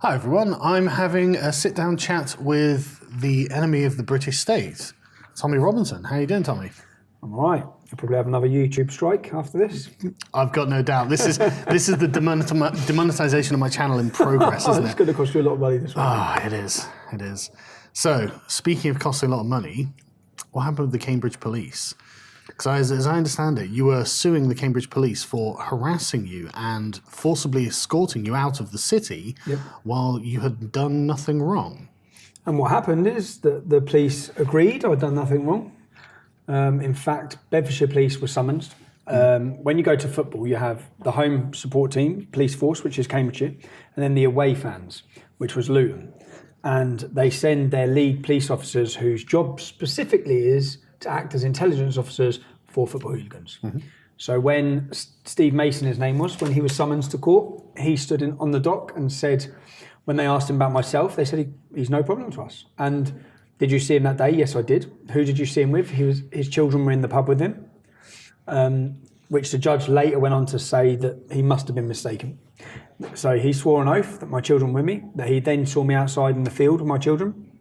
Hi everyone, I'm having a sit-down chat with the enemy of the British state, Tommy Robinson. How are you doing, Tommy? I'm all right. You'll probably have another YouTube strike after this. I've got no doubt. This is the demonetization of my channel in progress, isn't It's it? going to cost you a lot of money this week. It is. It is. So, speaking of costing a lot of money, what happened with the Cambridge police? Because as I understand it, you were suing the Cambridge police for harassing you and forcibly escorting you out of the city while you had done nothing wrong. And what happened is that the police agreed I'd done nothing wrong. In fact, Bedfordshire Police were summoned. When you go to football, you have the home support team, police force, which is Cambridgeshire, and then the away fans, which was Luton. And they send their lead police officers, whose job specifically is to act as intelligence officers for football hooligans. So when Steve Mason, his name was, when he was summoned to court, he stood on the dock and said, when they asked him about myself, they said, he's no problem to us. And did you see him that day? Yes, I did. Who did you see him with? His children were in the pub with him, which the judge later went on to say that he must have been mistaken. So he swore an oath that my children were with me, that he then saw me outside in the field with my children.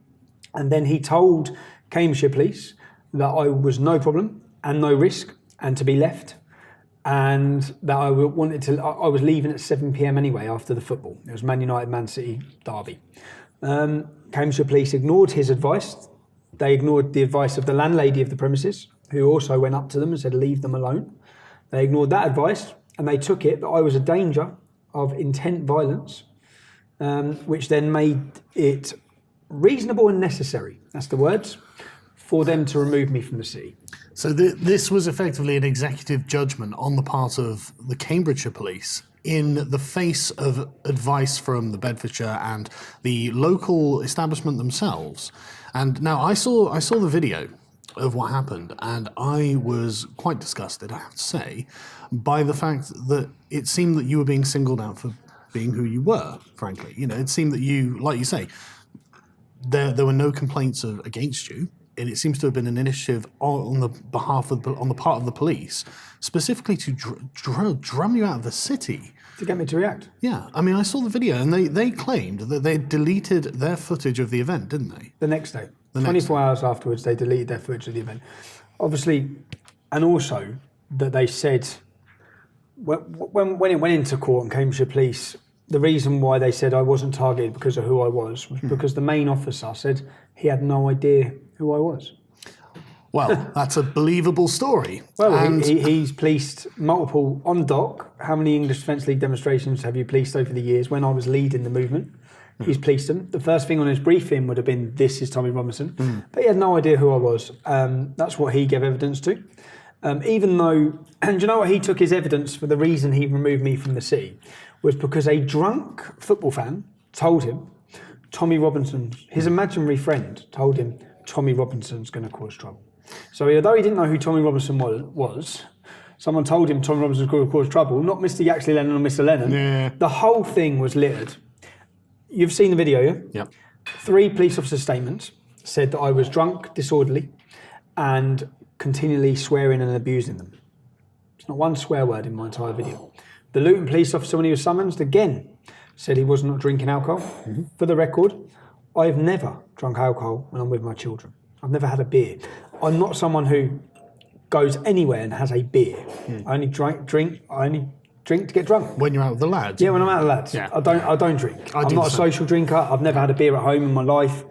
And then he told Cambridgeshire Police that I was no problem and no risk and to be left, and that I was leaving at 7 p.m. anyway after the football. It was Man United, Man City derby. Cambridgeshire Police ignored his advice. They ignored the advice of the landlady of the premises, who also went up to them and said, leave them alone. They ignored that advice and they took it that I was a danger of intent violence, which then made it reasonable and necessary, that's the words, for them to remove me from the city. So this was effectively an executive judgment on the part of the Cambridgeshire police in the face of advice from the Bedfordshire and the local establishment themselves. And now I saw the video of what happened, and I was quite disgusted, I have to say, by the fact that it seemed that you were being singled out for being who you were, frankly. You know, it seemed that you, like you say, there were no complaints against you. And it seems to have been an initiative on the part of the police, specifically to drum you out of the city. To get me to react. Yeah, I mean, I saw the video, and they claimed that they deleted their footage of the event, didn't they? The next day. 24 hours afterwards, they deleted their footage of the event. Obviously, and also that they said, when it went into court and Cambridgeshire Police, the reason why they said I wasn't targeted because of who I was because the main officer said he had no idea who I was. Well, that's a believable story. Well, and he's policed multiple on dock. How many English Defence League demonstrations have you policed over the years? When I was leading the movement, he's policed them. The first thing on his briefing would have been, this is Tommy Robinson. But he had no idea who I was. That's what he gave evidence to. Even though, and you know what, he took his evidence for the reason he removed me from the city was because a drunk football fan told him, Tommy Robinson, his imaginary friend, told him, Tommy Robinson's going to cause trouble. So although he didn't know who Tommy Robinson was, someone told him Tommy Robinson's going to cause trouble, not Mr. Yaxley Lennon or Mr. Lennon. Yeah. The whole thing was littered. You've seen the video, yeah? Yep. 3 police officer statements said that I was drunk, disorderly, and continually swearing and abusing them. There's not one swear word in my entire video. The Luton police officer, when he was summoned, again, said he was not drinking alcohol. For the record, I have never drunk alcohol when I'm with my children. I've never had a beer. I'm not someone who goes anywhere and has a beer. I only drink to get drunk. When you're out with the lads? Yeah, when I'm out with the lads. Yeah. I don't drink. I'm not a social drinker. I've never had a beer at home in my life.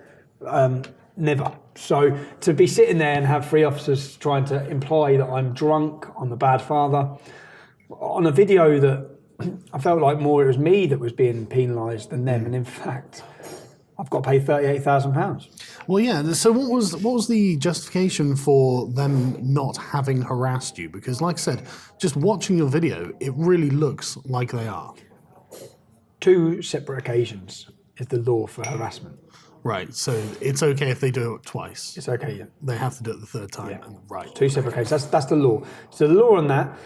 Never. So to be sitting there and have 3 officers trying to imply that I'm drunk, I'm a bad father, on a video that I felt like more it was me that was being penalised than them. And in fact, I've got to pay £38,000. Well, yeah. So what was the justification for them not having harassed you? Because, like I said, just watching your video, it really looks like they are. 2 separate occasions is the law for harassment. Right. So it's okay if they do it twice. It's okay, yeah. They have to do it the 3rd time. Yeah. Right. 2 separate cases. That's the law. So the law on that,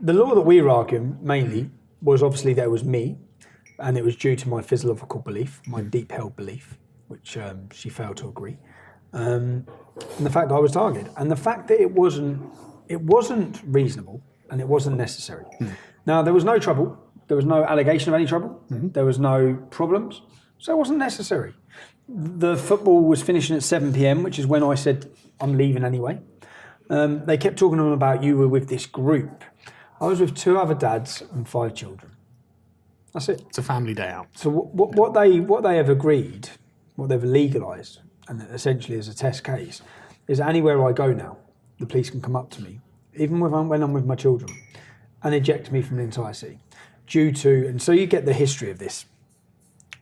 the law that we were arguing mainly was obviously that it was me, and it was due to my physiological belief, my deep-held belief, which she failed to agree, and the fact that I was targeted, and the fact that it wasn't reasonable and it wasn't necessary. Now, there was no trouble. There was no allegation of any trouble. There was no problems. So it wasn't necessary. The football was finishing at 7 p.m, which is when I said, I'm leaving anyway. They kept talking to them about you were with this group. I was with 2 other dads and 5 children. That's it. It's a family day out. So what they have agreed, what they've legalised, and essentially as a test case, is that anywhere I go now, the police can come up to me, even when I'm with my children, and eject me from the entire city. And so you get the history of this.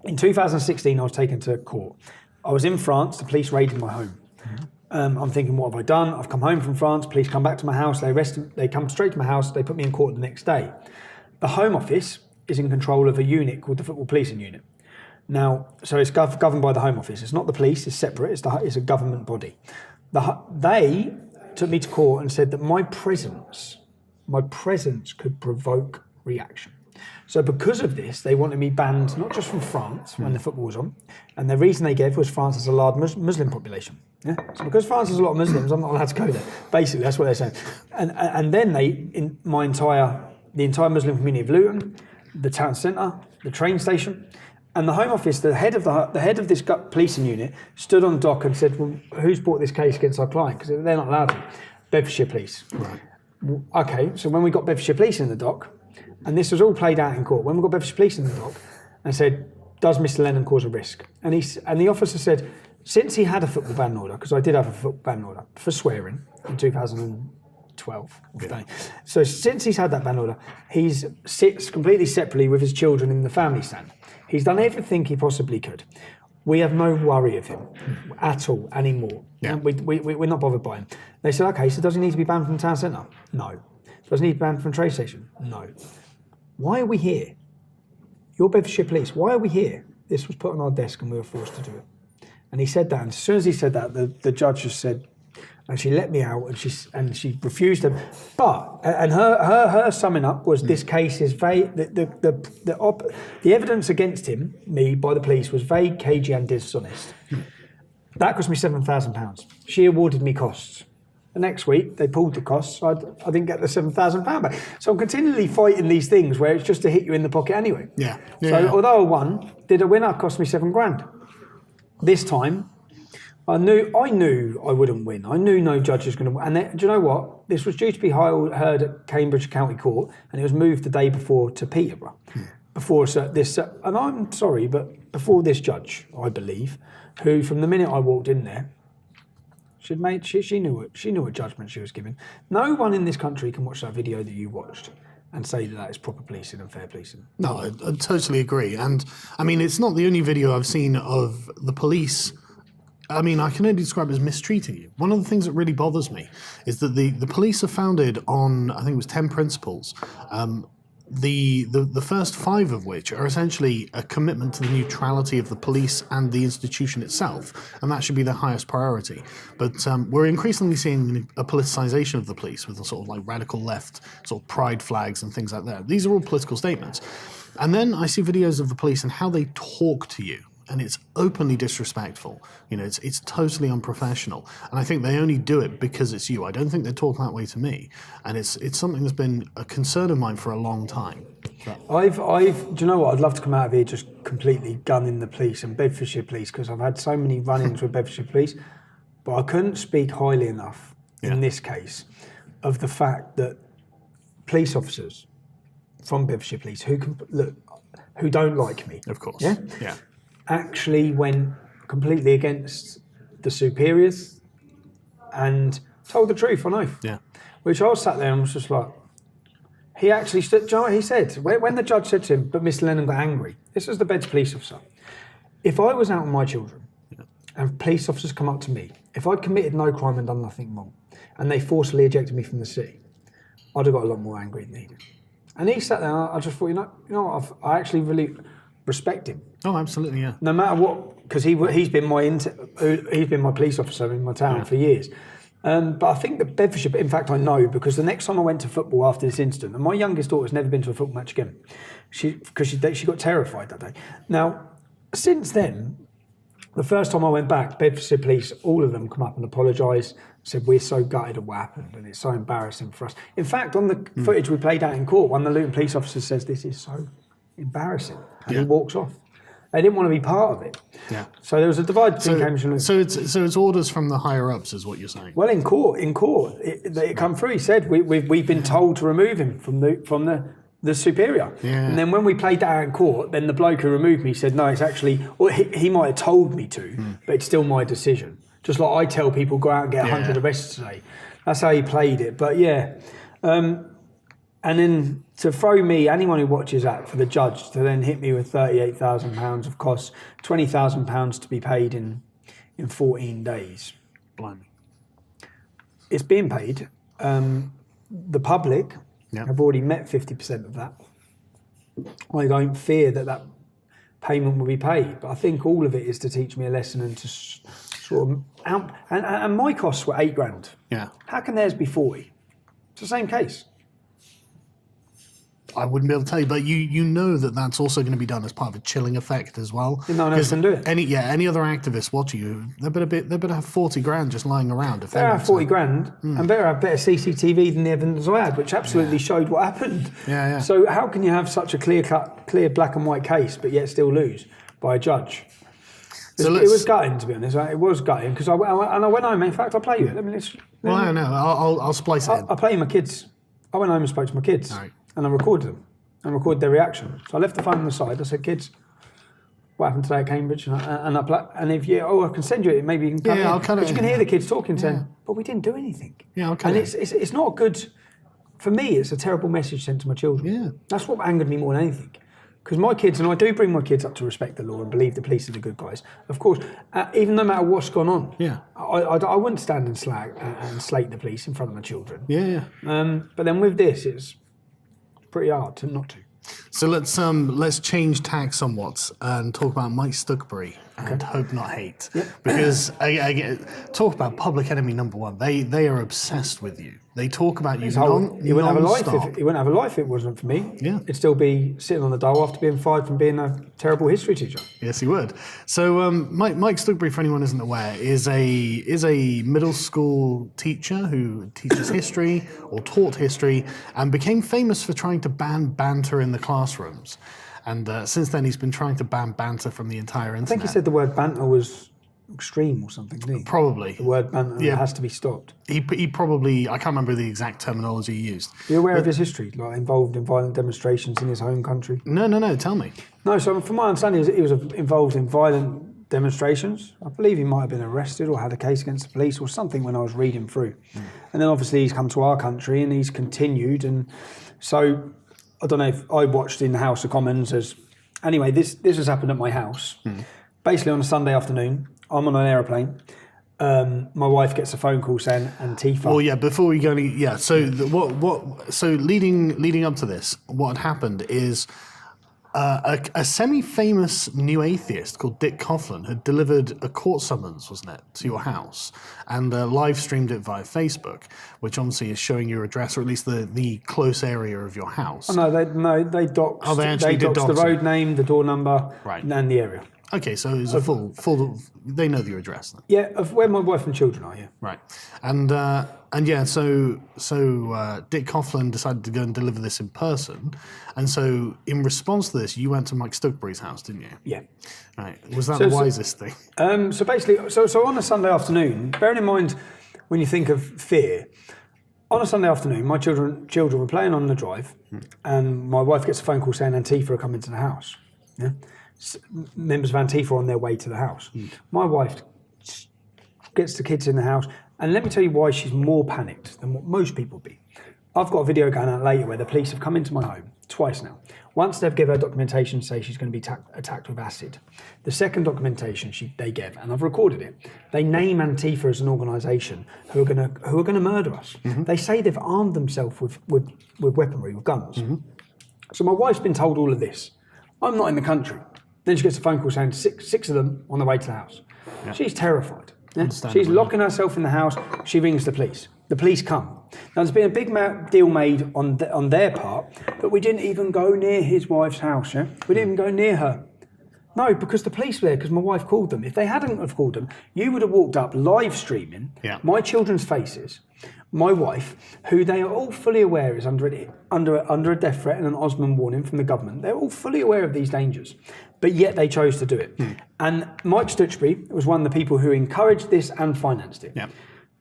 In 2016, I was taken to court. I was in France, the police raided my home. I'm thinking, what have I done? I've come home from France, police come back to my house, they arrest me, they come straight to my house, they put me in court the next day. The Home Office is in control of a unit called the Football Policing Unit. Now, so it's governed by the Home Office. It's not the police, it's separate, it's a government body. They took me to court and said that my presence could provoke reaction. So because of this, they wanted me banned, not just from France when the football was on, and the reason they gave was France has a large Muslim population. Yeah? So because France has a lot of Muslims, I'm not allowed to go there. Basically, that's what they're saying. And then the entire Muslim community of Luton, the town centre, the train station, and the Home Office, the head of this policing unit, stood on the dock and said, well, who's brought this case against our client? Because they're not allowed to. Bedfordshire Police. Right. Okay, so when we got Bedfordshire Police in the dock, and this was all played out in court, when we got Bedfordshire Police in the dock, and said, does Mr. Lennon cause a risk? And the officer said, since he had a football ban order, because I did have a football ban order for swearing in 2012. Yeah. So since he's had that ban order, he sits completely separately with his children in the family stand. He's done everything he possibly could. We have no worry of him at all anymore. Yeah. We're not bothered by him. They said, okay, so does he need to be banned from the town centre? No. Does he need to be banned from the train station? No. Why are we here? You're Bedfordshire Police. Why are we here? This was put on our desk and we were forced to do it. And he said that, and as soon as he said that, the judge just said, and she let me out, and she refused him. But her summing up was this case is vague. The evidence against me by the police was vague, cagey, and dishonest. That cost me £7,000. She awarded me costs. The next week they pulled the costs. So I didn't get the £7,000 back. So I'm continually fighting these things where it's just to hit you in the pocket anyway. Yeah. So although I won, did I win? It cost me £7,000. This time, I knew I wouldn't win. I knew no judge was going to win. And do you know what? This was due to be heard at Cambridge County Court, and it was moved the day before to Peterborough. Before this, and I'm sorry, but before this judge, I believe, who from the minute I walked in there, she knew what judgment she was giving. No one in this country can watch that video that you watched and say that is proper policing and fair policing. No, I totally agree. And I mean, it's not the only video I've seen of the police. I mean, I can only describe it as mistreating you. One of the things that really bothers me is that the police are founded on, I think it was 10 principles. The first 5 of which are essentially a commitment to the neutrality of the police and the institution itself, and that should be their highest priority. But we're increasingly seeing a politicization of the police with a sort of like radical left sort of pride flags and things like that. These are all political statements. And then I see videos of the police and how they talk to you. And it's openly disrespectful. You know, it's totally unprofessional. And I think they only do it because it's you. I don't think they talk that way to me. And it's something that's been a concern of mine for a long time. Do you know what? I'd love to come out of here just completely gunning the police and Bedfordshire Police, because I've had so many run-ins with Bedfordshire Police, but I couldn't speak highly enough in this case of the fact that police officers from Bedfordshire Police who don't like me. Of course. Yeah. Actually went completely against the superiors and told the truth on oath. Yeah. Which I was sat there and was just like, he actually stood, do you know what he said? When the judge said to him, but Mr. Lennon got angry. This was the Beds police officer. If I was out with my children and police officers come up to me, if I'd committed no crime and done nothing wrong, and they forcibly ejected me from the city, I'd have got a lot more angry than he did. And he sat there and I just thought, you know what, I actually really respect him. Oh, absolutely, yeah. No matter what, because he's been my police officer in my town for years. But I think that Bedfordshire, in fact, I know, because the next time I went to football after this incident, and my youngest daughter's never been to a football match again, because she got terrified that day. Now, since then, the first time I went back, Bedfordshire Police, all of them come up and apologised, said we're so gutted at what happened and it's so embarrassing for us. In fact, on the footage we played out in court, one of the Luton police officers says this is so embarrassing, and he walks off. They didn't want to be part of it. Yeah. So there was a divide between Cambridge and Luton. So it's orders from the higher ups, is what you're saying. Well, in court, it come through. He said we've been told to remove him from the superior. Yeah. And then when we played that out in court, then the bloke who removed me said, no, it's actually, or he might have told me to, but it's still my decision. Just like I tell people, go out and get 100 arrests today. That's how he played it. But yeah. And then to throw me, anyone who watches that, for the judge to then hit me with £38,000 of costs, £20,000 to be paid in 14 days. Blimey. It's being paid. The public have already met 50% of that. I don't fear that payment will be paid, but I think all of it is to teach me a lesson and to sort of and my costs were £8,000. Yeah. How can theirs be 40? It's the same case. I wouldn't be able to tell you, but you know that's also going to be done as part of a chilling effect as well. No one else can do it. Any other activists watching you, they better have 40 grand just lying around. If better have 40 grand and better have better CCTV than the evidence I had, which absolutely showed what happened. Yeah. So how can you have such a clear black and white case, but yet still lose by a judge? It was gutting, to be honest. It was gutting because I went home. In fact, I'll play you. I don't know. I'll splice it in. I'll play my kids. I went home and spoke to my kids. Right. And I recorded them and recorded their reaction. So I left the phone on the side. I said, kids, what happened today at Cambridge? And if I can send you it, maybe you can come in. I'll cut it. But you can hear the kids talking, saying, but we didn't do anything. Yeah, I'll cut it. And it's not good. For me, it's a terrible message sent to my children. Yeah. That's what angered me more than anything. Because my kids, and I do bring my kids up to respect the law and believe the police are the good guys, of course, even no matter what's gone on. Yeah. I wouldn't stand and slate the police in front of my children. Yeah. But then with this, it's pretty hard to not to. So let's change tack somewhat and talk about Mike Stuckbury and Hope Not Hate, because talk about public enemy number one. They are obsessed with you. They talk about you He wouldn't have a life non-stop. if he wouldn't have a life if it wasn't for me. Yeah. He'd still be sitting on the dole after being fired from being a terrible history teacher. Yes, he would. So Mike Stuckbury, for anyone who isn't aware, is a middle school teacher who teaches history or taught history and became famous for trying to ban banter in the classrooms. And since then, he's been trying to ban banter from the entire internet. I think he said the word banter was extreme or something, didn't he? Probably. The word banter has to be stopped. He probably, I can't remember the exact terminology he used. Are you aware of his history, like involved in violent demonstrations in his home country? No, tell me. No, so from my understanding, he was involved in violent demonstrations. I believe he might have been arrested or had a case against the police or something when I was reading through. And then obviously he's come to our country and he's continued. And so I don't know if I watched in the House of Commons anyway, this has happened at my house. Basically on a Sunday afternoon, I'm on an aeroplane. My wife gets a phone call saying Antifa. Well, yeah. Before we go, So leading up to this, what had happened is a semi-famous new atheist called Dick Coughlin had delivered a court summons, wasn't it, to your house, and live streamed it via Facebook, which obviously is showing your address, or at least the close area of your house. Oh, they doxed. Oh, they actually did doxed dox the road name, the door number, Right. and the area. Okay, so it was a full. They know your address then. Yeah, of where my wife and children are. Yeah. Right, and yeah, so Dick Coughlin decided to go and deliver this in person, and so in response to this, you went to Mike Stuckbury's house, didn't you? Yeah. Right. Was that the wisest thing? So basically, so on a Sunday afternoon, bearing in mind when you think of fear, on a Sunday afternoon, my children were playing on the drive, and my wife gets a phone call saying Antifa are coming to the house. Yeah. Members of Antifa are on their way to the house. My wife gets the kids in the house, and let me tell you why she's more panicked than what most people be. I've got a video going out later where the police have come into my home twice now. Once they've given her documentation to say she's going to be attacked with acid. The second documentation they gave, and I've recorded it, they name Antifa as an organisation who are going to murder us. They say they've armed themselves with weaponry, with guns. So my wife's been told all of this. I'm not in the country. Then she gets a phone call saying six of them on the way to the house. Yeah. She's terrified. Yeah? She's locking herself in the house. She rings the police. The police come. Now, there's been a big deal made on their part, but we didn't even go near his wife's house. Yeah? We didn't even go near her. No, because the police were there, because my wife called them. If they hadn't have called them, you would have walked up live streaming my children's faces, my wife, who they are all fully aware is under a death threat and an Osman warning from the government. They're all fully aware of these dangers, but yet they chose to do it. And Mike Stutchbury was one of the people who encouraged this and financed it. Yeah.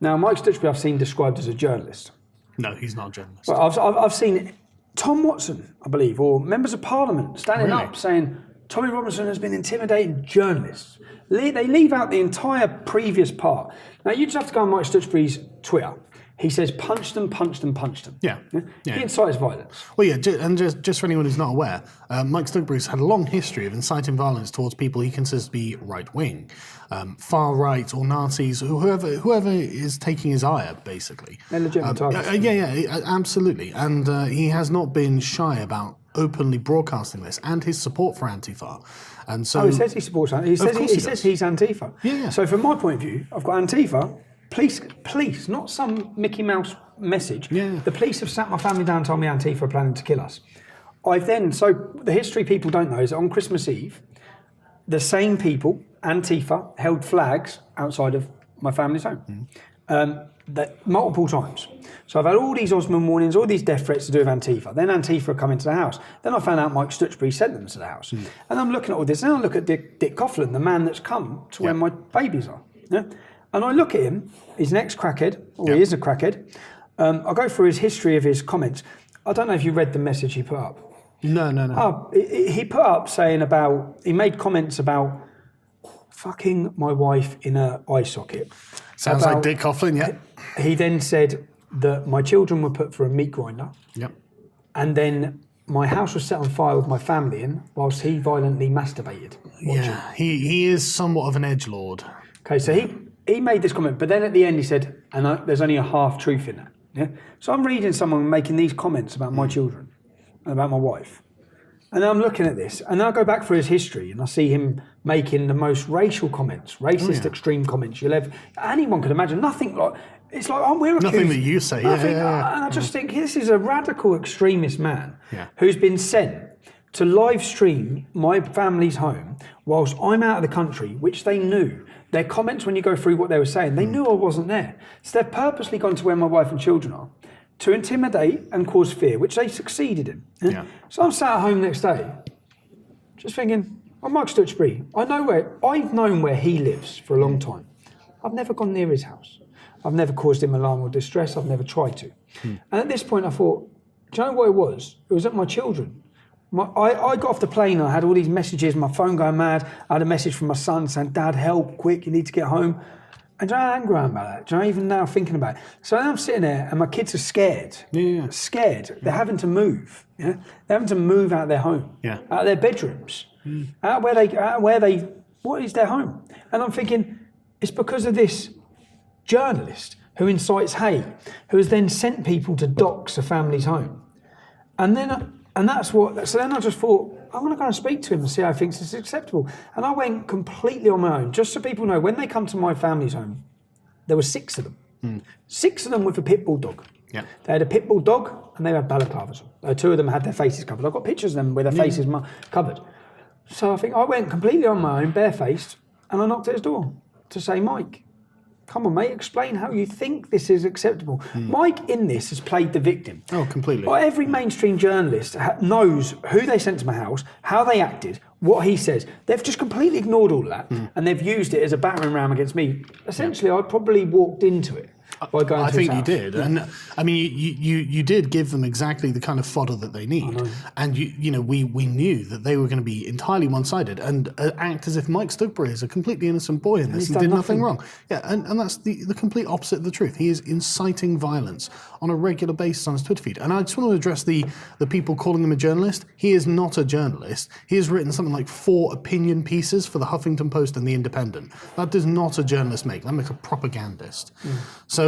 Now, Mike Stutchbury I've seen described as a journalist. No, he's not a journalist. Well, I've seen Tom Watson, I believe, or members of Parliament standing up saying Tommy Robinson has been intimidating journalists. They leave out the entire previous part. Now, you just have to go on Mike Stutchbury's Twitter. He says, punch them, punch them, punch them. Yeah. He incites violence. Well, yeah, and just for anyone who's not aware, Mike Stutchbury's had a long history of inciting violence towards people he considers to be right-wing, far-right or Nazis, whoever is taking his ire, basically. They're legitimate targets. Absolutely. And he has not been shy about openly broadcasting this and his support for Antifa. And so, he says he supports Antifa. He says he's Antifa. Yeah. So from my point of view, I've got Antifa. Police, not some Mickey Mouse message. Yeah. The police have sat my family down and told me Antifa are planning to kill us. So the history people don't know is on Christmas Eve, the same people, Antifa, held flags outside of my family's home. Multiple times. So I've had all these Osman warnings, all these death threats to do with Antifa. Then Antifa come into the house. Then I found out Mike Stutchbury sent them to the house. And I'm looking at all this. And I look at Dick Coughlin, the man that's come to where my babies are. Yeah? And I look at him, he's an ex-crackhead, or he is a crackhead. I go through his history of his comments. I don't know if you read the message he put up. No. He put up he made comments about fucking my wife in an eye socket. Sounds like Dick Coughlin, yeah. He then said that my children were put for a meat grinder. Yep. And then my house was set on fire with my family in whilst he violently masturbated. Yeah, he is somewhat of an edgelord. Okay, so he made this comment, but then at the end he said, and there's only a half truth in that. Yeah. So I'm reading someone making these comments about my children and about my wife. And then I'm looking at this, and then I go back through his history, and I see him making the most racial comments, racist, extreme comments anyone could imagine. Nothing like, it's like, we're accused. Nothing that you say, And I just think this is a radical extremist man who's been sent to live stream my family's home whilst I'm out of the country, which they knew. Their comments, when you go through what they were saying, they knew I wasn't there. So they've purposely gone to where my wife and children are to intimidate and cause fear, which they succeeded in. Yeah. So I'm sat at home next day, just thinking, I'm Mike Stutchbury. I've known where he lives for a long time. I've never gone near his house. I've never caused him alarm or distress. I've never tried to. And at this point I thought, do you know what it was? It was at my children. I got off the plane, I had all these messages, my phone going mad. I had a message from my son saying, Dad, help, quick, you need to get home. And do you know how angry I am about that? Do you know, even now thinking about it? So now I'm sitting there and my kids are scared. Yeah. Scared. They're having to move. Yeah? They're having to move out of their home. Yeah. Out of their bedrooms. Out what is their home? And I'm thinking, it's because of this journalist who incites hate, who has then sent people to dox a family's home. So then I just thought, I'm going to go and speak to him and see how he thinks it's acceptable. And I went completely on my own, just so people know, when they come to my family's home, there were 6 of them. 6 of them with a pit bull dog. Yeah. They had a pit bull dog and they had balaclavas on. 2 of them had their faces covered. I've got pictures of them with their faces covered. So I went completely on my own, barefaced, and I knocked at his door to say, Mike, come on, mate, explain how you think this is acceptable. Mike, in this, has played the victim. Oh, completely. Well, every mainstream journalist knows who they sent to my house, how they acted, what he says. They've just completely ignored all of that, and they've used it as a battering ram against me. Essentially, I probably walked into it by going to his think house. you did. Yeah. And I mean, you did give them exactly the kind of fodder that they need. And we knew that they were going to be entirely one-sided and act as if Mike Stutchbury is a completely innocent boy in this and did nothing wrong. Yeah, and that's the complete opposite of the truth. He is inciting violence on a regular basis on his Twitter feed. And I just want to address the people calling him a journalist. He is not a journalist. He has written something like 4 opinion pieces for the Huffington Post and the Independent. That does not a journalist make. That makes a propagandist. So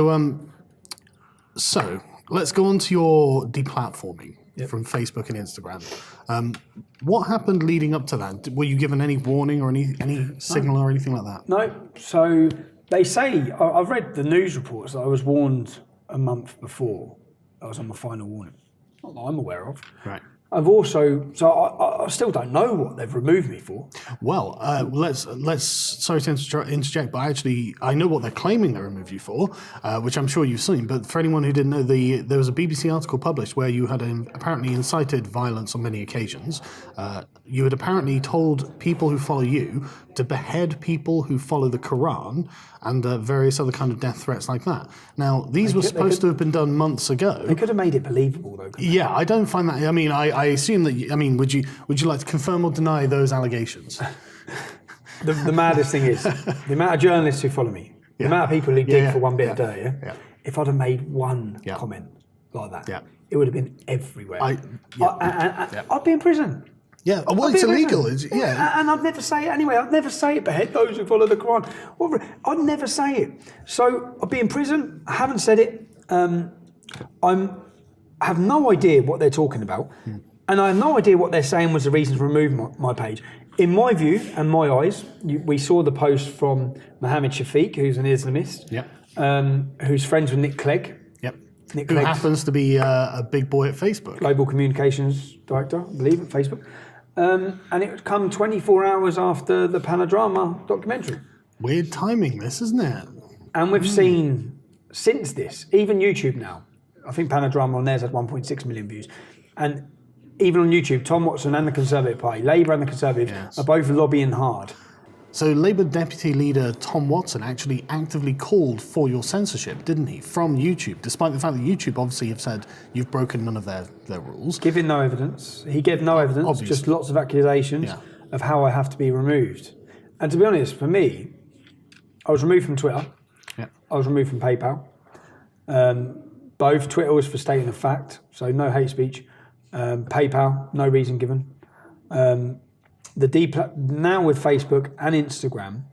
let's go on to your deplatforming from Facebook and Instagram. What happened leading up to that? Were you given any warning or any signal or anything like that? No. So they say, I've read the news reports that I was warned a month before I was on my final warning. Not that I'm aware of. Right. I've also, so I still don't know what they've removed me for. Well, let's. Sorry to interject, but actually, I know what they're claiming they removed you for, which I'm sure you've seen. But for anyone who didn't know, there was a BBC article published where you had apparently incited violence on many occasions. You had apparently told people who follow you to behead people who follow the Quran and various other kind of death threats like that. Now, these were supposed to have been done months ago. They could have made it believable, though. Yeah, I don't find that. I mean, I assume that. I mean, would you like to confirm or deny those allegations? The maddest thing is the amount of journalists who follow me, the amount of people who dig for one bit a day. Yeah? If I'd have made one comment like that, it would have been everywhere. I'd be in prison. Yeah, well, it's illegal. And I'd never say it anyway. I'd never say it. Behead those who follow the Quran. I'd never say it. So I'd be in prison. I haven't said it. I have no idea what they're talking about, and I have no idea what they're saying was the reason for removing my page. In my view and my eyes, we saw the post from Mohammed Shafiq, who's an Islamist, who's friends with Nick Clegg. Nick Who happens to be a big boy at Facebook. Global Communications Director, I believe, at Facebook. And it would come 24 hours after the Panodrama documentary. Weird timing, this, isn't it? And we've seen, since this, even YouTube now, I think Panodrama on there's had 1.6 million views. And even on YouTube, Tom Watson and the Conservative Party, Labour and the Conservatives, are both lobbying hard. So Labour Deputy Leader Tom Watson actually actively called for your censorship, didn't he, from YouTube, despite the fact that YouTube obviously have said you've broken none of their rules. Giving no evidence. He gave no evidence, obviously. Just lots of accusations of how I have to be removed. And to be honest, for me, I was removed from Twitter. I was removed from PayPal. Both. Twitter was for stating a fact, so no hate speech. PayPal, no reason given. Now with Facebook and Instagram,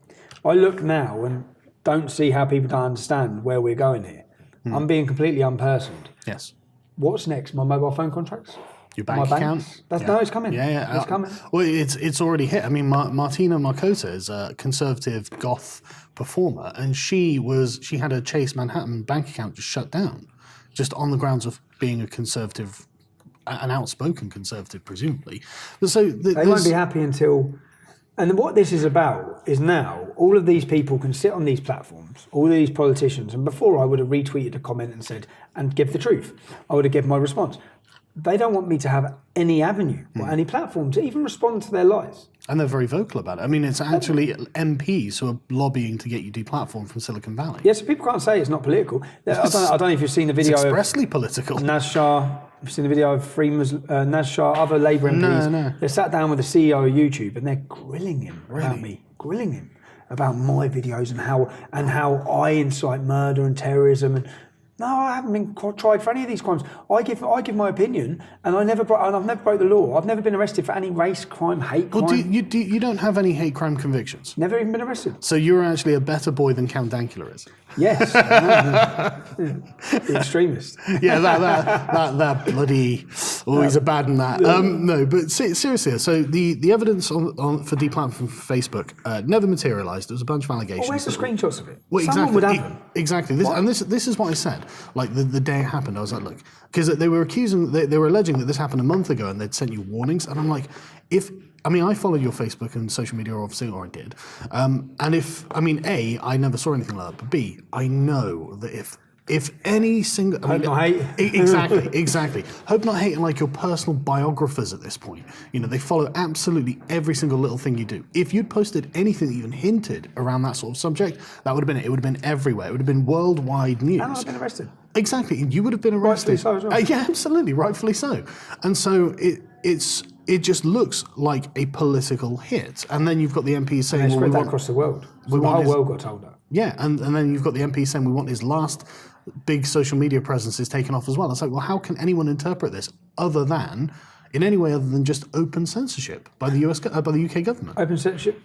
I look now and don't see how people don't understand where we're going here. I'm being completely unpersoned. Yes. What's next? My mobile phone contracts? Your bank account? No, it's coming. It's coming. Well, it's already hit. I mean, Martina Marcota is a conservative goth performer, and she had a Chase Manhattan bank account just shut down, just on the grounds of being a conservative, an outspoken conservative, presumably. But so they won't be happy until. And what this is about is now all of these people can sit on these platforms, all of these politicians, and before I would have retweeted a comment and said, and give the truth. I would have given my response. They don't want me to have any avenue or any platform to even respond to their lies. And they're very vocal about it. I mean, it's actually MPs who are lobbying to get you deplatformed from Silicon Valley. Yes, so people can't say it's not political. I don't know if you've seen the video expressly political. Naz Shah. You've seen the video of Naz Shah, other Labour MPs. No. They sat down with the CEO of YouTube and they're grilling him about me, grilling him about my videos and how I incite murder and terrorism. And no, I haven't been tried for any of these crimes. I give my opinion, and I've never broke the law. I've never been arrested for any race crime, hate crime. Well, you don't have any hate crime convictions? Never even been arrested. So you're actually a better boy than Count Dankula is? Yes. The extremist. Yeah, that bloody... Oh, he's a bad in that. No, but seriously, so the evidence for deplatforming from Facebook never materialised. There was a bunch of allegations. Well, where's the screenshots of it? Well, Someone would have them. Exactly. This is what I said. Like the day it happened, I was like, look, because they were alleging that this happened a month ago and they'd sent you warnings, and I'm like, I followed your Facebook and social media, obviously, or I did. A, I never saw anything like that, but B, I know that if any single... Hope not hate. Exactly. Hope not hate, like your personal biographers at this point. You know, they follow absolutely every single little thing you do. If you'd posted anything that even hinted around that sort of subject, that would have been it. It would have been everywhere. It would have been worldwide news. And I've been arrested. Exactly. You would have been arrested. Rightfully so as well. Yeah, absolutely. Rightfully so. And so it just looks like a political hit. And then you've got the MPs saying... And they spread that across the world. So the whole world got told that. Yeah, and then you've got the MPs saying we want his last big social media presence is taken off as well. It's like, well, how can anyone interpret this in any way other than just open censorship by the UK government? Open censorship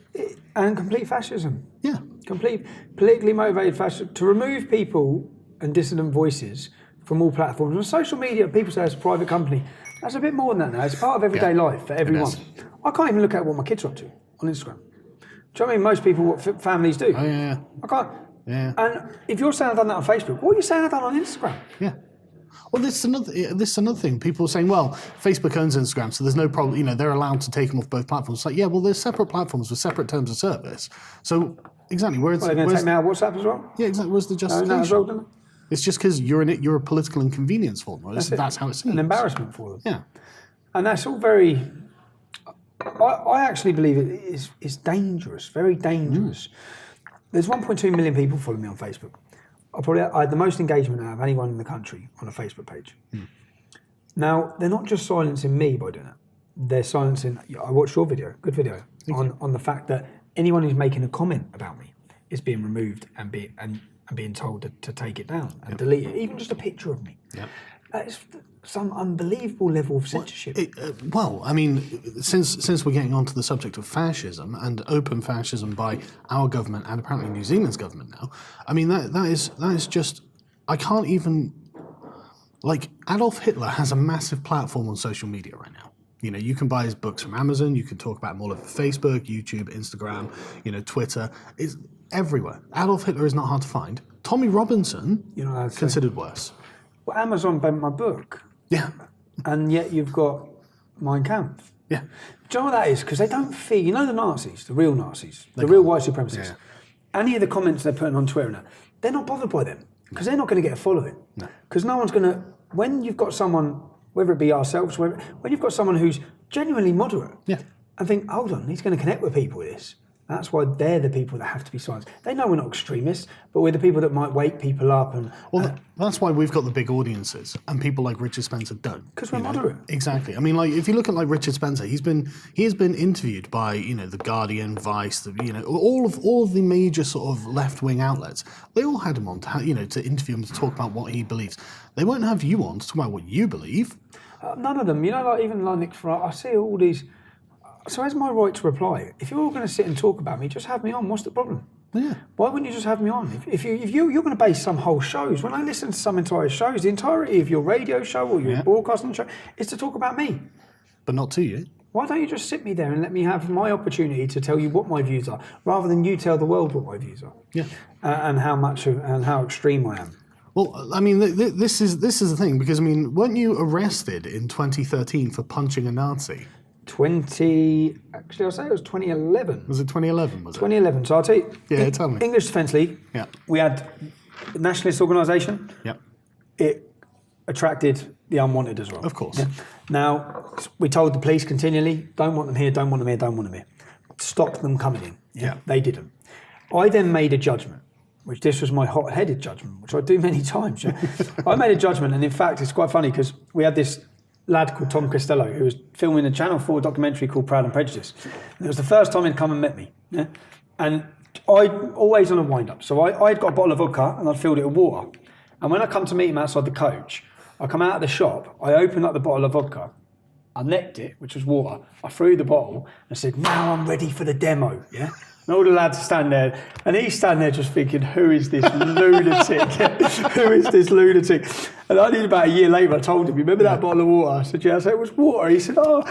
and complete fascism. Yeah. Complete politically motivated fascism. To remove people and dissident voices from all platforms. On social media, people say it's a private company. That's a bit more than that now. It's part of everyday life for everyone. I can't even look at what my kids are up to on Instagram. Do you know what I mean? Most people, what families do. Oh, yeah. I can't. Yeah. And if you're saying I've done that on Facebook, what are you saying I've done on Instagram? Yeah. Well, this is another thing. People are saying, well, Facebook owns Instagram, so there's no problem. You know, they're allowed to take them off both platforms. It's like, yeah, well, there's separate platforms with separate terms of service. So exactly, Well, they're going to take me out of WhatsApp as well? Yeah, exactly. Where's the justification? No, as well, don't they? It's just because you're a political inconvenience for them. That's how it seems. An embarrassment for them. Yeah. And that's all very... I actually believe it is dangerous, very dangerous. There's 1.2 million people following me on Facebook. I had the most engagement out of anyone in the country on a Facebook page. Now, they're not just silencing me by doing it. They're silencing... I watched your video, good video, on the fact that anyone who's making a comment about me is being removed and being told to take it down and delete it, even just a picture of me. It's some unbelievable level of censorship. Well, I mean, since we're getting onto the subject of fascism and open fascism by our government and apparently New Zealand's government now, I mean that is just, I can't even, like, Adolf Hitler has a massive platform on social media right now. You know, you can buy his books from Amazon, you can talk about them all over Facebook, YouTube, Instagram, you know, Twitter. It's everywhere. Adolf Hitler is not hard to find. Tommy Robinson, considered worse. Well, Amazon banned my book. Yeah. And yet you've got Mein Kampf. Yeah. Do you know what that is? Because they don't fear, you know, the Nazis, the real Nazis, the real white supremacists. Any of the comments they're putting on Twitter now, they're not bothered by them because they're not going to get a following. Because no one's going to, when you've got someone, whether it be ourselves, when you've got someone who's genuinely moderate, and think, hold on, he's going to connect with people with this. That's why they're the people that have to be silenced. They know we're not extremists, but we're the people that might wake people up. And that's why we've got the big audiences, and people like Richard Spencer don't. Because we're moderate. Exactly. I mean, like, if you look at like Richard Spencer, he has been interviewed by, you know, the Guardian, Vice, all of the major sort of left wing outlets. They all had him on to interview him to talk about what he believes. They won't have you on to talk about what you believe. None of them. You know, like even like Nick Fry, I see all these. So as my right to reply, if you're all going to sit and talk about me, just have me on. What's the problem? Yeah. Why wouldn't you just have me on? If you're going to base some whole shows, when I listen to some entire shows, the entirety of your radio show or your broadcasting show is to talk about me. But not to you. Why don't you just sit me there and let me have my opportunity to tell you what my views are, rather than you tell the world what my views are? Yeah. And how extreme I am. Well, I mean, this is the thing, because I mean, weren't you arrested in 2013 for punching a Nazi? Actually, I'll say it was 2011. Was it 2011? Was it 2011? So I'll tell you. Yeah, tell me. English Defence League. Yeah. We had the nationalist organisation. Yeah. It attracted the unwanted as well. Of course. Yeah. Now, we told the police continually, don't want them here, don't want them here, don't want them here. Stop them coming in. Yeah. They didn't. I then made a judgment, which this was my hot-headed judgment, which I do many times. Yeah? I made a judgment, and in fact, it's quite funny because we had this lad called Tom Costello who was filming a Channel 4 documentary called Proud and Prejudice. And it was the first time he'd come and met me. Yeah? And I'd always on a wind-up. So I'd got a bottle of vodka and I'd filled it with water. And when I come to meet him outside the coach, I come out of the shop, I opened up the bottle of vodka, I necked it, which was water, I threw the bottle and said, now I'm ready for the demo. Yeah. And all the lads stand there, and he's standing there just thinking, who is this lunatic? Who is this lunatic? And I did about a year later, I told him, remember that bottle of water? I said, yeah. I said, it was water. He said, oh.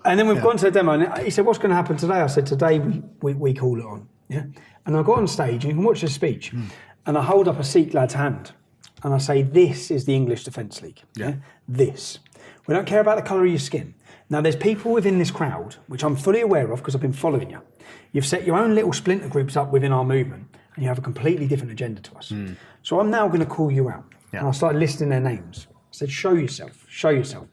And then we've gone to the demo, and he said, what's going to happen today? I said, today we call it on. Yeah. And I got on stage, and you can watch the speech, and I hold up a Sikh lad's hand, and I say, this is the English Defence League. Yeah. This. We don't care about the colour of your skin. Now, there's people within this crowd, which I'm fully aware of because I've been following you. You've set your own little splinter groups up within our movement, and you have a completely different agenda to us. So I'm now going to call you out. Yeah. And I started listing their names. I said, show yourself, show yourself.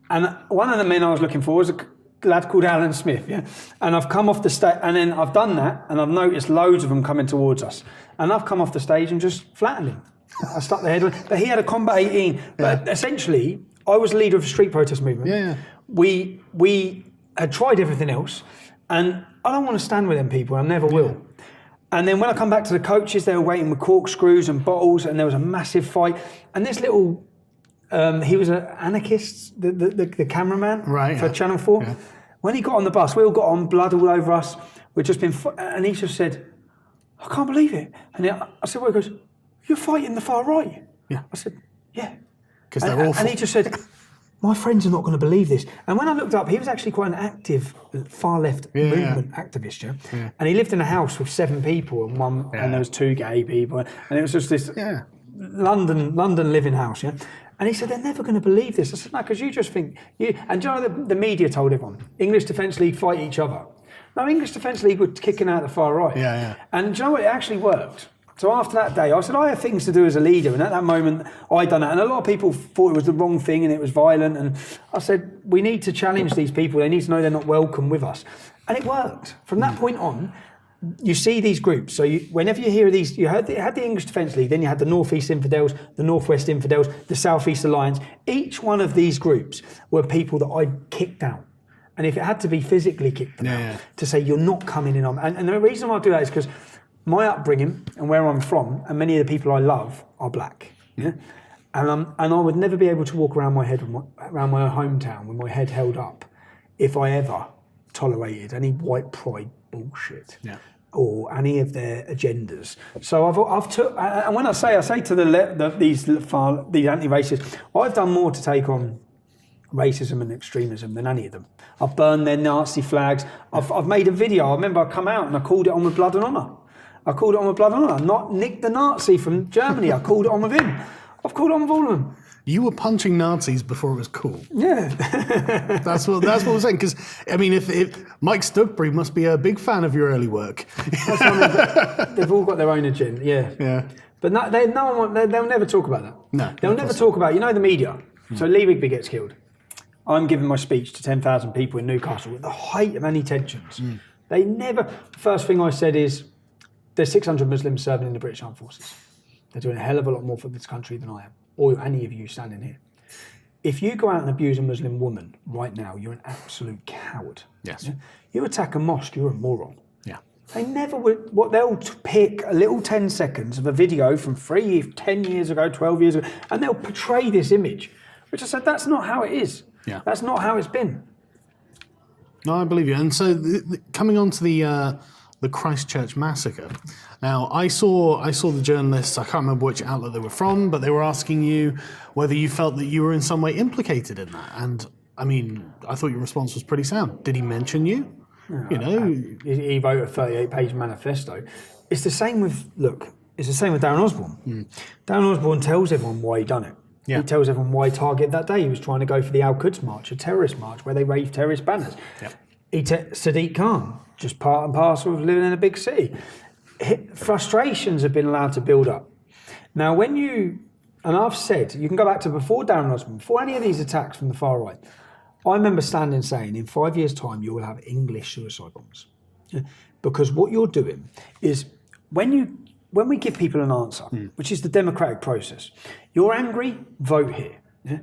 And one of the men I was looking for was a lad called Alan Smith. Yeah. And I've come off the stage, and then I've done that, and I've noticed loads of them coming towards us. And I've come off the stage and just flattened him. I stuck the head on, but he had a combat 18. But essentially, I was leader of the street protest movement. Yeah. We had tried everything else, and I don't want to stand with them people. I never will. And then when I come back to the coaches, they were waiting with corkscrews and bottles, and there was a massive fight. And this little, he was an anarchist, the cameraman for Channel 4. Yeah. When he got on the bus, we all got on, blood all over us. We'd just been, and he just said, I can't believe it. And I said, well, he goes, you're fighting the far right. Yeah. I said, yeah. Because they're awful. And he just said, my friends are not going to believe this. And when I looked up, he was actually quite an active, far-left movement activist, yeah? And he lived in a house with 7 people and and there was 2 gay people. And it was just this London living house, yeah. And he said, they're never going to believe this. I said, no, because you just think, and do you know the media told everyone, English Defence League fight each other. No, English Defence League were kicking out the far right. Yeah. And do you know what? It actually worked. So after that day, I said, I have things to do as a leader. And at that moment, I'd done that. And a lot of people thought it was the wrong thing and it was violent. And I said, we need to challenge these people. They need to know they're not welcome with us. And it worked. From that point on, you see these groups. So whenever you hear these, you had the English Defence League, then you had the North East Infidels, the North West Infidels, the South East Alliance. Each one of these groups were people that I'd kicked out. And if it had to be physically kicked out, to say you're not coming in on. And the reason why I do that is because my upbringing and where I'm from, and many of the people I love are black. Yeah? And I would never be able to walk around around my hometown with my head held up if I ever tolerated any white pride bullshit or any of their agendas. So I've took, and when I say to these anti-racists, I've done more to take on racism and extremism than any of them. I've burned their Nazi flags. I've made a video. I remember I come out and I called it on with blood and honour. Not Nick the Nazi from Germany. I called it on with him. I've called it on with all of them. You were punching Nazis before it was cool. Yeah. That's what we're saying. Because, I mean, if Mike Stuckbury must be a big fan of your early work. They've all got their own agenda, yeah. But they'll never talk about that. No. They'll never talk about, the media. So Lee Rigby gets killed. I'm giving my speech to 10,000 people in Newcastle at the height of any tensions. They never, first thing I said is, there's 600 Muslims serving in the British Armed Forces. They're doing a hell of a lot more for this country than I am, or any of you standing here. If you go out and abuse a Muslim woman right now, you're an absolute coward. Yes. Yeah? You attack a mosque, you're a moron. Yeah. They never would. They'll pick a little 10 seconds of a video from 10 years ago, 12 years ago, and they'll portray this image, which I said, that's not how it is. Yeah. That's not how it's been. No, I believe you. And so coming on to the Christchurch massacre. Now, I saw the journalists, I can't remember which outlet they were from, but they were asking you whether you felt that you were in some way implicated in that. And, I mean, I thought your response was pretty sound. Did he mention you? He wrote a 38-page manifesto. It's the same with Darren Osborne. Darren Osborne tells everyone why he done it. Yeah. He tells everyone why he targeted that day. He was trying to go for the Al-Quds March, a terrorist march where they waved terrorist banners. Yep. Sadiq Khan, just part and parcel of living in a big city. Frustrations have been allowed to build up. Now, and I've said, you can go back to before Darren Osborne, before any of these attacks from the far right, I remember standing saying, in 5 years' time, you will have English suicide bombers. Yeah? Because what you're doing is, when we give people an answer, which is the democratic process, you're angry, vote here. Yeah?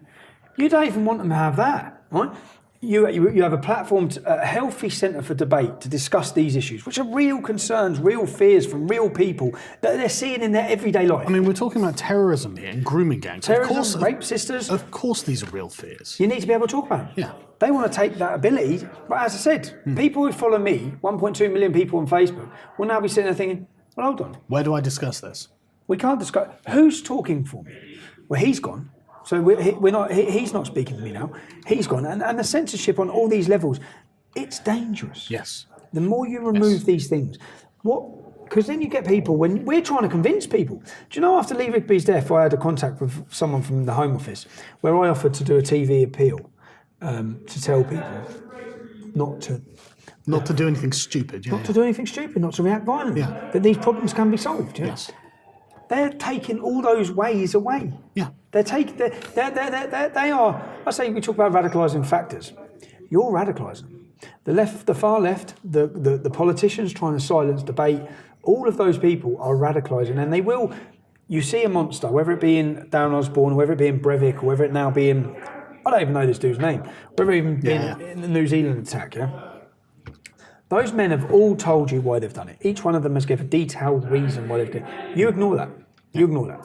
You don't even want them to have that, right? You have a platform, a healthy centre for debate to discuss these issues, which are real concerns, real fears from real people that they're seeing in their everyday life. I mean, we're talking about terrorism here and grooming gangs. Terrorism, rape sisters. Of course these are real fears. You need to be able to talk about them. Yeah. They want to take that ability, but as I said, people who follow me, 1.2 million people on Facebook, will now be sitting there thinking, well, hold on. Where do I discuss this? We can't discuss. Who's talking for me? Well, he's gone. So we're not. He's not speaking to me now. He's gone, and the censorship on all these levels, it's dangerous. Yes. The more you remove these things, because then you get people when we're trying to convince people. Do you know after Lee Rigby's death, I had a contact with someone from the Home Office where I offered to do a TV appeal to tell people not to do anything stupid. Not to do anything stupid, not to react violently. Yeah. That these problems can be solved. Yeah? Yes. They're taking all those ways away. Yeah. They are, I say we talk about radicalising factors. You're radicalising. The left, the far left, the politicians trying to silence debate, all of those people are radicalising, and they will, you see a monster, whether it be in Darren Osborne, whether it be in Breivik, or whether it now be in, I don't even know this dude's name, whether it even be in the New Zealand attack, yeah? Those men have all told you why they've done it. Each one of them has given a detailed reason why they've done it. You ignore that. You ignore that.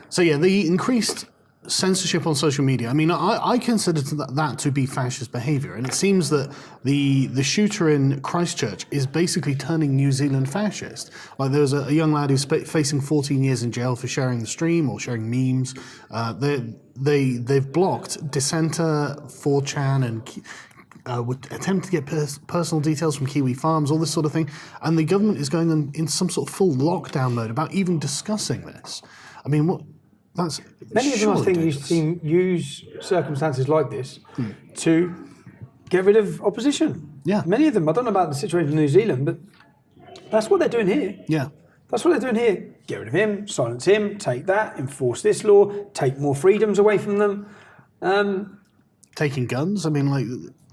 So yeah, the increased censorship on social media, I mean, I consider that to be fascist behaviour, and it seems that the shooter in Christchurch is basically turning New Zealand fascist. Like there was a young lad who's facing 14 years in jail for sharing the stream or sharing memes. They've blocked Dissenter, 4chan, and would attempt to get personal details from Kiwi farms, all this sort of thing, and the government is going in some sort of full lockdown mode about even discussing this. I mean, what? That's Many of them, I surely think, dangerous. use circumstances like this to get rid of opposition. Yeah. Many of them, I don't know about the situation in New Zealand, but that's what they're doing here. Yeah. That's what they're doing here. Get rid of him, silence him, take that, enforce this law, take more freedoms away from them. Taking guns. I mean, like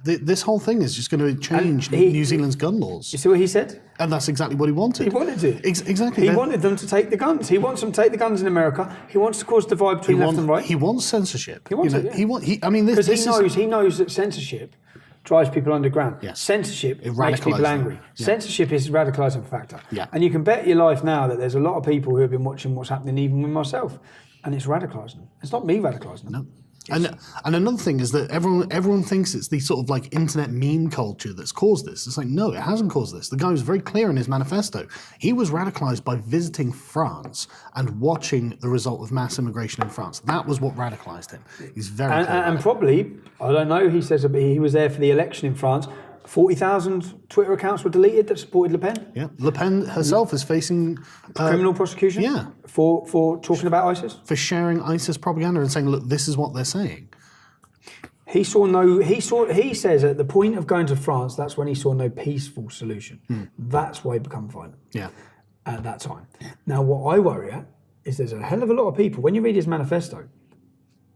this whole thing is just going to change he- New Zealand's gun laws, You see what he said? and that's exactly what he wanted. He wanted it. Exactly. He They're- wanted them to take the guns. He wants them to take the guns in America. He wants to cause divide between left and right. He wants censorship. He wants it, yeah. I mean, Because this he knows that censorship drives people underground. Yes. Censorship It makes people radicalises angry. them. Yeah. Censorship is a radicalising factor. Yeah. And you can bet your life now that there's a lot of people who have been watching what's happening, even with myself, and it's radicalising them. It's not me radicalising them. No. And another thing is that everyone thinks it's the sort of like internet meme culture that's caused this. It's like, no, it hasn't caused this. The guy was very clear in his manifesto. He was radicalized by visiting France and watching the result of mass immigration in France. That was what radicalized him. He's very clear about And it. probably, I don't know, he says he was there for the election in France. 40,000 Twitter accounts were deleted that supported Le Pen. Yeah, Le Pen herself is facing Criminal prosecution. yeah. For talking about ISIS. for sharing ISIS propaganda and saying, look, this is what they're saying. He says at the point of going to France, that's when he saw no peaceful solution. That's why he became violent Yeah. at that time. Now, what I worry at is there's a hell of a lot of people, when you read his manifesto,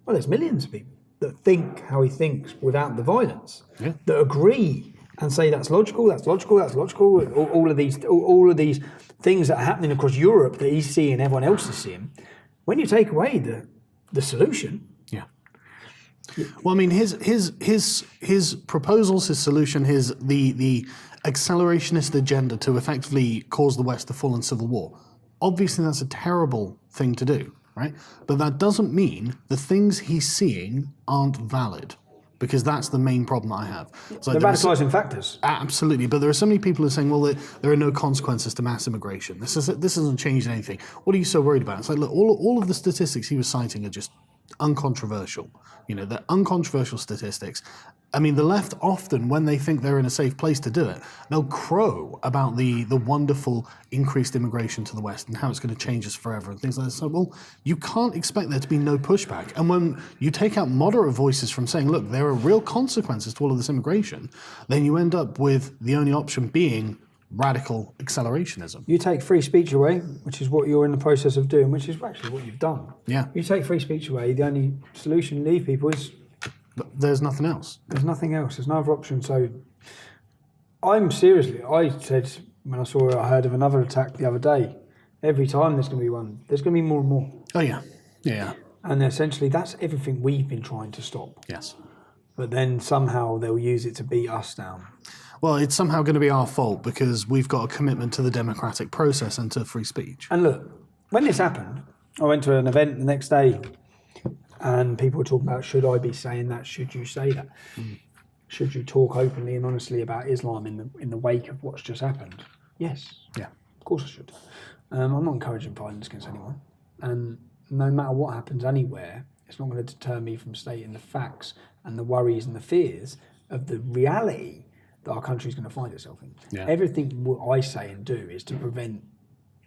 well, there's millions of people that think how he thinks without the violence, Yeah. that agree and say that's logical, that's logical, that's logical, all of these things that are happening across Europe that he's seeing, everyone else is seeing. When you take away the solution, Yeah. Well, I mean, his proposals, his solution, the accelerationist agenda to effectively cause the West to fall in civil war. Obviously, that's a terrible thing to do, right? But that doesn't mean the things he's seeing aren't valid, because that's the main problem I have. It's like the there are radicalising factors. Absolutely, but there are so many people who are saying, well, there are no consequences to mass immigration. This hasn't changed anything. What are you so worried about? It's like, look, all of the statistics he was citing are just uncontroversial. You know, they're uncontroversial statistics. I mean, the left often, when they think they're in a safe place to do it, they'll crow about the wonderful increased immigration to the West and how it's going to change us forever and things like that. So, well, you can't expect there to be no pushback. And when you take out moderate voices from saying, look, there are real consequences to all of this immigration, then you end up with the only option being radical accelerationism. You take free speech away, which is what you're in the process of doing, which is actually what you've done. Yeah. You take free speech away, the only solution you leave people is But there's nothing else. there's nothing else, there's no other option. So I said when I heard of another attack the other day, every time there's going to be one, there's going to be more and more. Oh, yeah. Yeah. And essentially that's everything we've been trying to stop. Yes. But then somehow they'll use it to beat us down. Well, it's somehow going to be our fault because we've got a commitment to the democratic process and to free speech. And look, when this happened, I went to an event the next day and people were talking about, should I be saying that? Should you say that? Should you talk openly and honestly about Islam in the wake of what's just happened? Yes. Yeah. Of course I should. I'm not encouraging violence against anyone. And no matter what happens anywhere, it's not going to deter me from stating the facts and the worries and the fears of the reality that our country is going to find itself in. Yeah. Everything what I say and do is to prevent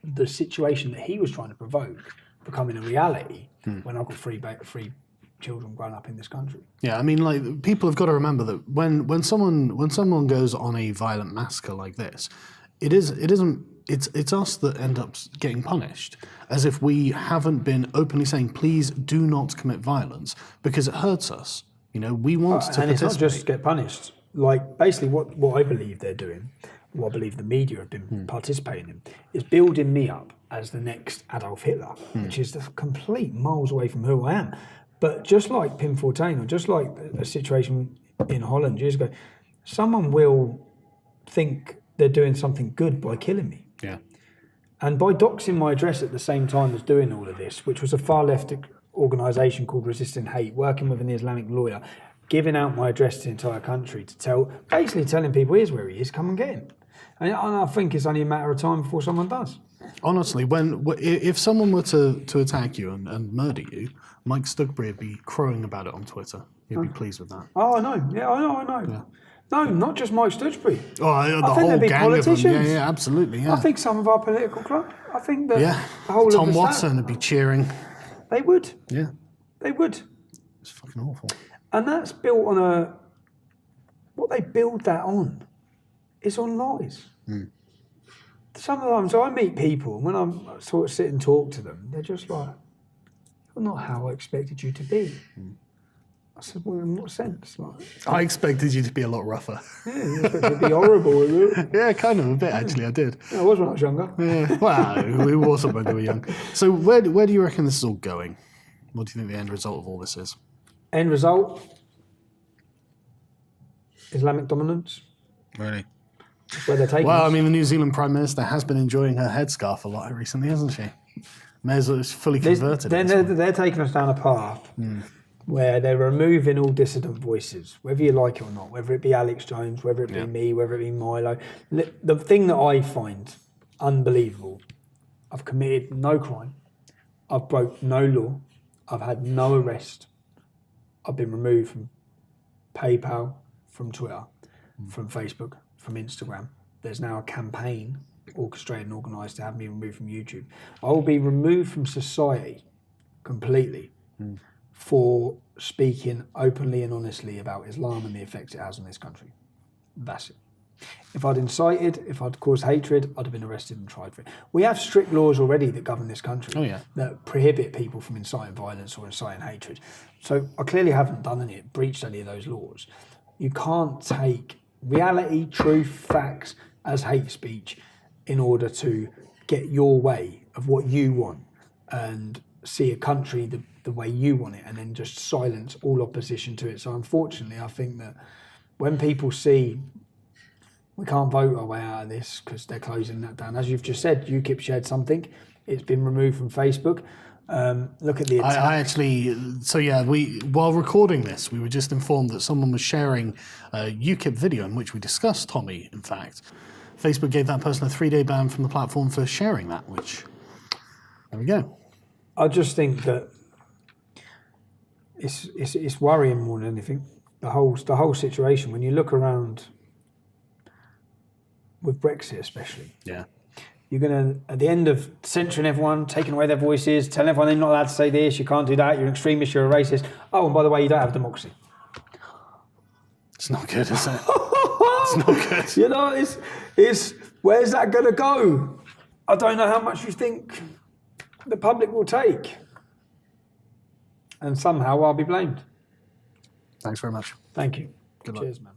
the situation that he was trying to provoke becoming a reality when I've got three children growing up in this country. Yeah, I mean, like, people have got to remember that when someone goes on a violent massacre like this, it's us that end up getting punished, as if we haven't been openly saying, please do not commit violence because it hurts us. You know, we want to And it's participate. not just get punished. Like, basically what I believe they're doing, what I believe the media have been participating in, is building me up as the next Adolf Hitler, which is the complete miles away from who I am. But just like Pim Fortuyn, or just like a situation in Holland years ago, someone will think they're doing something good by killing me. Yeah. And by doxing my address at the same time as doing all of this, which was a far left organisation called Resisting Hate, working with an Islamic lawyer, giving out my address to the entire country basically telling people, here's where he is, come and get him. And I think it's only a matter of time before someone does. Honestly, if someone were to attack you and murder you, Mike Stugbury would be crowing about it on Twitter. He'd be pleased with that. Oh, I know. Yeah, I know. No, not just Mike Stutchbury. Oh, the think whole there'd be gang of them. politicians. Yeah, absolutely. Yeah. I think some of our political club. I think that yeah. the whole Tom of the Watson would be cheering. They would. Yeah. They would. It's fucking awful. And that's built on what they build that on is on lies. Sometimes I meet people, and when I sort of sit and talk to them, they're just like, "You're not how I expected you to be." I said, "Well, in what sense?" Like, I expected you to be a lot rougher. yeah, you expected to be horrible, is it? Yeah, kind of a bit, actually, I did. Yeah, I was when I was younger. Yeah. Well, we wasn't when we were young. So where do you reckon this is all going? What do you think the end result of all this is? End result: Islamic dominance. Really? That's where they're taking Well, us. I mean, the New Zealand Prime Minister has been enjoying her headscarf a lot recently, hasn't she? May as well it's fully converted. They're taking us down a path where they're removing all dissident voices, whether you like it or not, whether it be Alex Jones, whether it be me, whether it be Milo. The thing that I find unbelievable, I've committed no crime, I've broke no law, I've had no arrest, I've been removed from PayPal, from Twitter, from Facebook, from Instagram. There's now a campaign orchestrated and organised to have me removed from YouTube. I will be removed from society completely for speaking openly and honestly about Islam and the effects it has on this country. That's it. If I'd incited, if I'd caused hatred, I'd have been arrested and tried for it. We have strict laws already that govern this country that prohibit people from inciting violence or inciting hatred. So I clearly haven't done any, breached any of those laws. You can't take reality, truth, facts as hate speech in order to get your way of what you want and see a country the way you want it and then just silence all opposition to it. So unfortunately, I think that when people see we can't vote our way out of this because they're closing that down. As you've just said, UKIP shared something. It's been removed from Facebook. Look at the attack. I actually, so yeah, while recording this, we were just informed that someone was sharing a UKIP video in which we discussed Tommy, in fact. Facebook gave that person a 3-day ban from the platform for sharing that, which, there we go. I just think that it's worrying more than anything. The whole situation, when you look around with Brexit especially. Yeah. You're going to, at the end of censoring everyone, taking away their voices, telling everyone they're not allowed to say this, you can't do that, you're an extremist, you're a racist. Oh, and by the way, you don't have democracy. It's not good, is it? It's not good. You know, it's where's that going to go? I don't know how much you think the public will take. And somehow I'll be blamed. Thanks very much. Thank you. Good luck. Cheers, man.